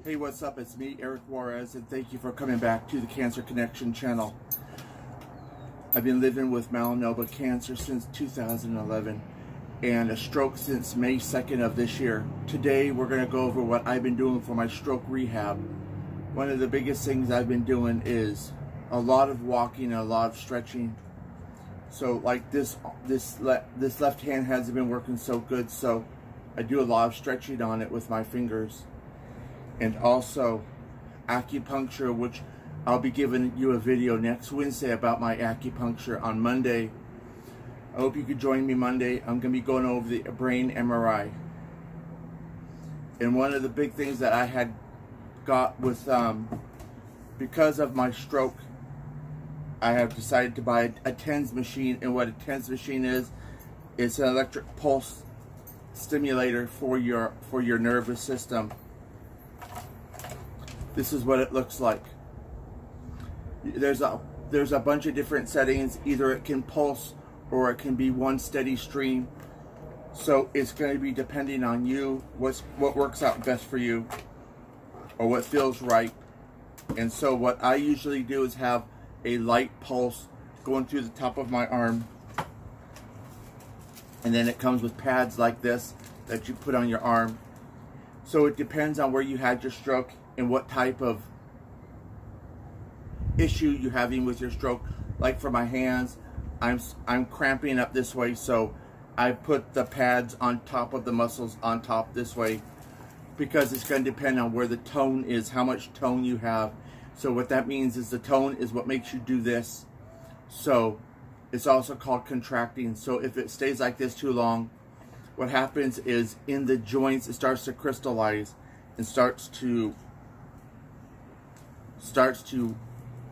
Hey, what's up? It's me, Eric Juarez, and thank you for coming back to the Cancer Connection channel. I've been living with melanoma cancer since 2011 and a stroke since May 2nd of this year. Today, we're going to go over what I've been doing for my stroke rehab. One of the biggest things I've been doing is a lot of walking and a lot of stretching. So like this left hand hasn't been working so good, so I do a lot of stretching on it with my fingers. And also acupuncture, which I'll be giving you a video next Wednesday about my acupuncture on Monday. I hope you could join me Monday. I'm going to be going over the brain MRI. And one of the big things that I had got with, because of my stroke, I have decided to buy a TENS machine. And what a TENS machine is, it's an electric pulse stimulator for your nervous system. This is what it looks like. There's a bunch of different settings. Either it can pulse or it can be one steady stream. So it's going to be depending on you, what works out best for you or what feels right. And so what I usually do is have a light pulse going through the top of my arm. And then it comes with pads like this that you put on your arm. So it depends on where you had your stroke and what type of issue you're having with your stroke. Like for my hands, I'm cramping up this way, so I put the pads on top of the muscles on top this way, because it's going to depend on where the tone is, how much tone you have. So what that means is the tone is what makes you do this. So it's also called contracting. So if it stays like this too long, what happens is in the joints it starts to crystallize and starts to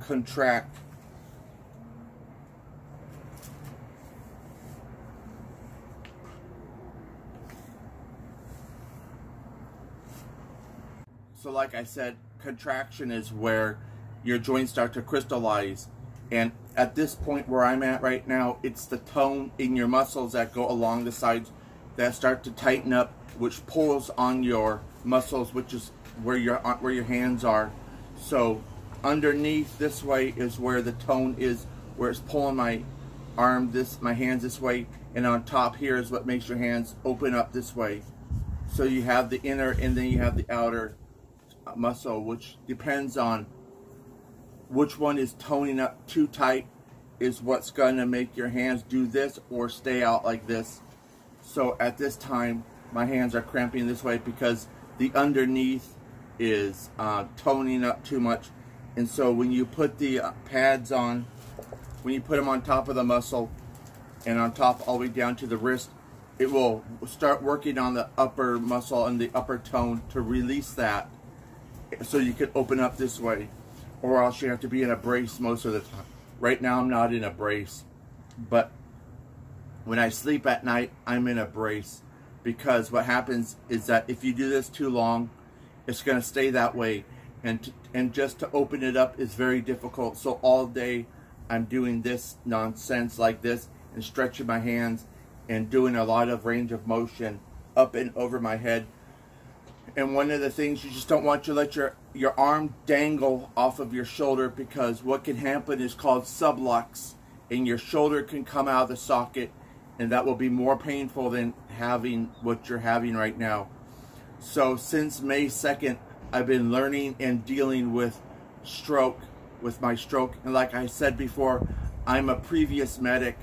contract. So like I said, contraction is where your joints start to crystallize. And at this point where I'm at right now, it's the tone in your muscles that go along the sides that start to tighten up, which pulls on your muscles, which is where your hands are. So underneath this way is where the tone is, where it's pulling my hands this way, and on top here is what makes your hands open up this way. So you have the inner and then you have the outer muscle, which depends on which one is toning up too tight is what's going to make your hands do this or stay out like this. So at this time my hands are cramping this way because the underneath is toning up too much. And so when you put the pads on, when you put them on top of the muscle and on top all the way down to the wrist, it will start working on the upper muscle and the upper tone to release that, so you can open up this way, or else you have to be in a brace most of the time. Right now I'm not in a brace, but when I sleep at night I'm in a brace, because what happens is that if you do this too long, it's going to stay that way, and just to open it up is very difficult. So all day I'm doing this nonsense like this and stretching my hands and doing a lot of range of motion up and over my head. And one of the things, you just don't want to let your arm dangle off of your shoulder, because what can happen is called sublux, and your shoulder can come out of the socket, and that will be more painful than having what you're having right now. So since May 2nd, I've been learning and dealing with my stroke. And like I said before, I'm a previous medic,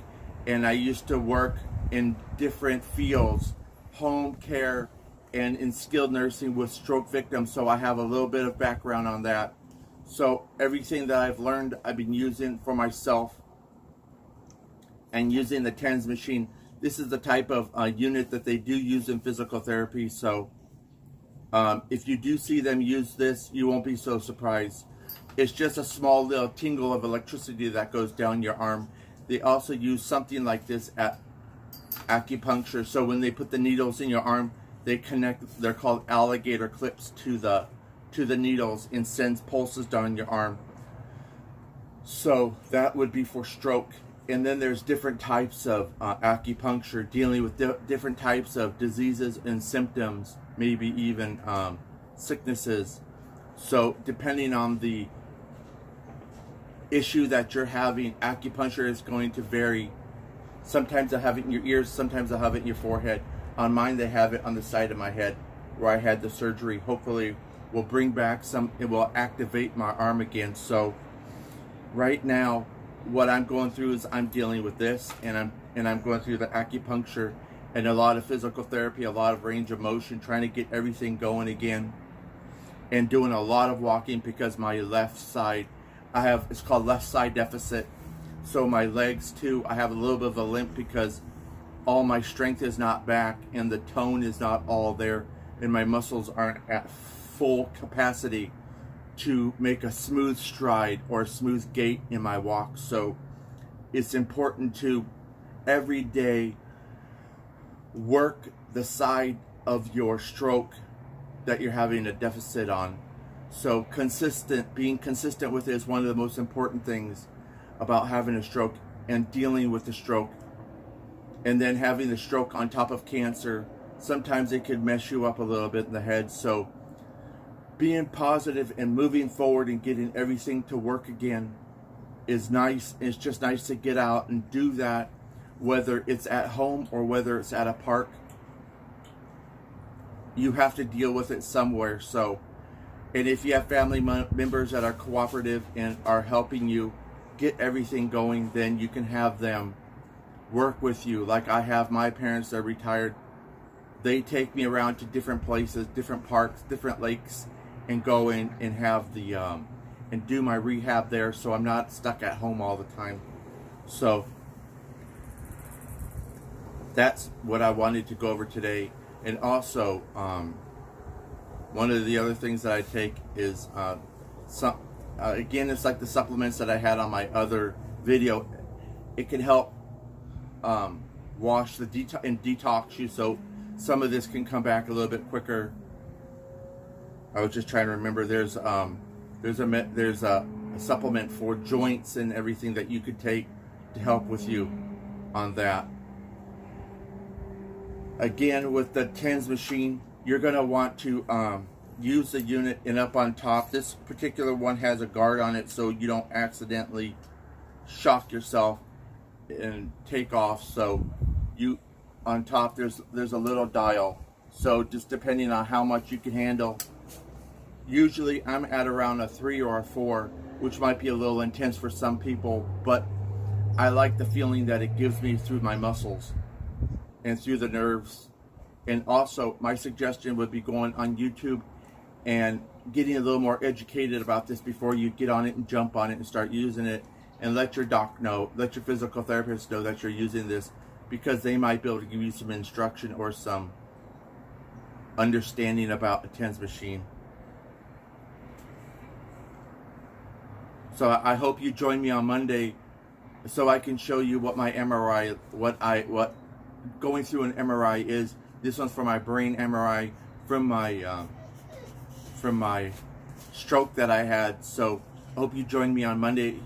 and I used to work in different fields, home care, and in skilled nursing with stroke victims, so I have a little bit of background on that. So everything that I've learned, I've been using for myself and using the TENS machine. This is the type of unit that they do use in physical therapy, so if you do see them use this, you won't be so surprised. It's just a small little tingle of electricity that goes down your arm. They also use something like this at acupuncture, so when they put the needles in your arm, they connect, they're called alligator clips, to the needles, and sends pulses down your arm. So that would be for stroke. And then there's different types of acupuncture dealing with different types of diseases and symptoms, maybe even sicknesses. So depending on the issue that you're having, acupuncture is going to vary. Sometimes they'll have it in your ears, sometimes they'll have it in your forehead. On mine, they have it on the side of my head where I had the surgery. Hopefully will bring back some, it will activate my arm again. So right now, what I'm going through is I'm dealing with this, and I'm going through the acupuncture and a lot of physical therapy, a lot of range of motion, trying to get everything going again, and doing a lot of walking because my left side, it's called left side deficit. So my legs too, I have a little bit of a limp because all my strength is not back and the tone is not all there, and my muscles aren't at full capacity to make a smooth stride or a smooth gait in my walk. So it's important to every day work the side of your stroke that you're having a deficit on. So being consistent with it is one of the most important things about having a stroke and dealing with the stroke. And then having the stroke on top of cancer, sometimes it could mess you up a little bit in the head. So being positive and moving forward and getting everything to work again is nice. It's just nice to get out and do that, whether it's at home or whether it's at a park. You have to deal with it somewhere. So, and if you have family members that are cooperative and are helping you get everything going, then you can have them work with you. Like I have my parents that are retired. They take me around to different places, different parks, different lakes, and go in and have the and do my rehab there, so I'm not stuck at home all the time. So that's what I wanted to go over today. And also one of the other things that I take is again, it's like the supplements that I had on my other video. It can help wash the detox you, so some of this can come back a little bit quicker. I was just trying to remember. There's a supplement for joints and everything that you could take to help with you on that. Again, with the TENS machine, you're going to want to use the unit, and up on top, this particular one has a guard on it so you don't accidentally shock yourself and take off. So you, on top, there's a little dial. So just depending on how much you can handle. Usually I'm at around a 3 or a 4, which might be a little intense for some people, but I like the feeling that it gives me through my muscles and through the nerves. And also, my suggestion would be going on YouTube and getting a little more educated about this before you get on it and jump on it and start using it, and let your doc know, let your physical therapist know that you're using this, because they might be able to give you some instruction or some understanding about a TENS machine. So I hope you join me on Monday so I can show you what my MRI, what going through an MRI is. This one's for my brain MRI from my stroke that I had. So I hope you join me on Monday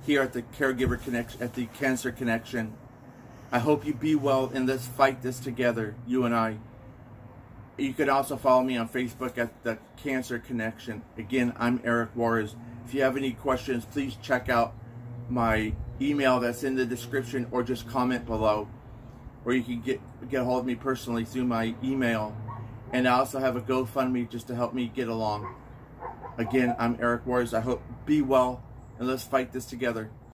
here at the Caregiver Connection, at the Cancer Connection. I hope you be well, and let's fight this together, you and I. You can also follow me on Facebook at the Cancer Connection. Again, I'm Eric Juarez. If you have any questions, please check out my email that's in the description, or just comment below. Or you can get a hold of me personally through my email. And I also have a GoFundMe just to help me get along. Again, I'm Eric Juarez. I hope be well, and let's fight this together.